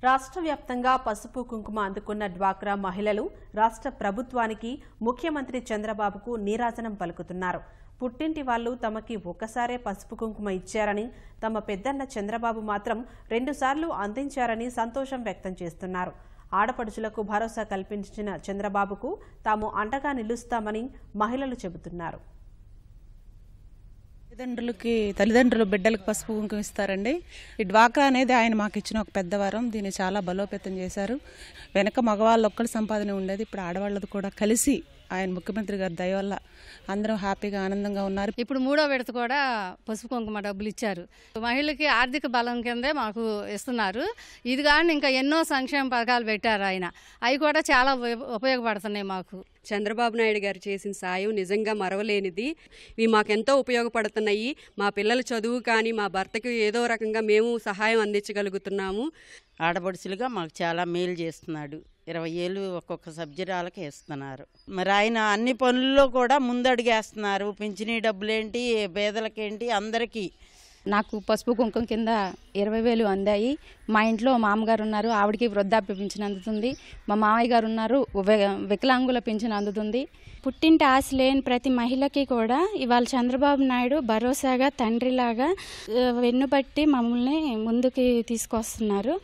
రాష్ట్ర వ్యాప్తంగా పసుపు కుంకుమ అందుకున్న డ్వాక్రా మహిళలు రాష్ట్ర ప్రభుత్వానికి ముఖ్యమంత్రి చంద్రబాబుకు నీరాజనం పలుకుతున్నారు. పుట్టింటి వాళ్లు తమకి ఒక్కసారే పసుపు కుంకుమ ఇచ్చారని, తమ పెద్దన్న చంద్రబాబు మాత్రం 2 సార్లు అందించారని సంతోషం వ్యక్తం చేస్తున్నారు. ఆడపడుచులకు భరోసా కల్పించిన చంద్రబాబుకు తాము అండగా నిలుస్తామని మహిళలు చెబుతున్నారు. తల్లిదండ్రులు బిడ్డలకు పసుపు కుంకుమ ఇస్తారండి. ఈ డ్వాక్రా అనేది ఆయన మాకు ఇచ్చిన ఒక పెద్ద వరం. దీన్ని చాలా బలోపేతం చేశారు. వెనక మగవాళ్ళు ఒక్కరి సంపాదన ఉండేది, ఇప్పుడు ఆడవాళ్ళది కూడా కలిసి ఆయన ముఖ్యమంత్రి గారి దయ వల్ల అందరూ హ్యాపీగా ఆనందంగా ఉన్నారు. ఇప్పుడు 3వ విడత కూడా పసుపు కుంకుమ డబ్బులు ఇచ్చారు. మహిళకి ఆర్థిక బలం కిందే మాకు ఇస్తున్నారు. ఇది కానీ ఇంకా ఎన్నో సంక్షేమ పథకాలు పెట్టారు ఆయన. అవి కూడా చాలా ఉపయోగపడుతున్నాయి మాకు. చంద్రబాబు నాయుడు గారు చేసిన సాయం నిజంగా మరవలేనిది. ఇవి మాకెంతో ఉపయోగపడుతున్నాయి. మా పిల్లల చదువు కానీ మా భర్తకి ఏదో రకంగా మేము సహాయం అందించగలుగుతున్నాము. ఆడపడుచులుగా మాకు చాలా మేలు చేస్తున్నాడు. 20 ఏళ్ళు ఒక్కొక్క సబ్జెక్టులకి ఇస్తున్నారు. మరి ఆయన అన్ని పనుల్లో కూడా ముందడుగేస్తున్నారు. పింఛనీ డబ్బులేంటి, పేదలకేంటి, అందరికీ. నాకు పసుపు కుంకుమ కింద 20,000 అందాయి. మా ఇంట్లో మామగారు ఉన్నారు, ఆవిడకి వృద్ధాప్య పింఛన్ అందుతుంది. మా మామయ్య గారు ఉన్నారు, వికలాంగుల పింఛన్ అందుతుంది. పుట్టింటి ఆశ లేని ప్రతి మహిళకి కూడా ఇవాళ చంద్రబాబు నాయుడు భరోసాగా తండ్రిలాగా వెన్నుబట్టి మమ్మల్ని ముందుకి తీసుకొస్తున్నారు.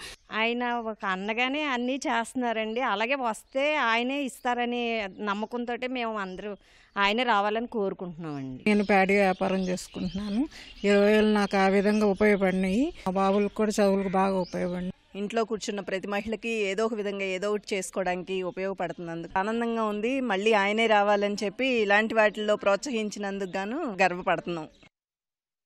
ఆయన ఒక అన్నగానే అన్నీ చేస్తున్నారండి. అలాగే వస్తే ఆయనే ఇస్తారని నమ్మకంతో మేము అందరూ ఆయనే రావాలని కోరుకుంటున్నామండి. నేను ప్యాడీ వ్యాపారం చేసుకుంటున్నాను. 20,000 నాకు ఆ విధంగా ఉపయోగపడినాయి. మా బాబులకు కూడా చదువులకు బాగా ఉపయోగపడినాయి. ఇంట్లో కూర్చున్న ప్రతి మహిళకి ఏదో ఒక విధంగా ఏదో ఒకటి చేసుకోవడానికి ఉపయోగపడుతున్నందుకు ఆనందంగా ఉంది. మళ్ళీ ఆయనే రావాలని చెప్పి ఇలాంటి వాటిల్లో ప్రోత్సహించినందుకు గాను గర్వపడుతున్నాం.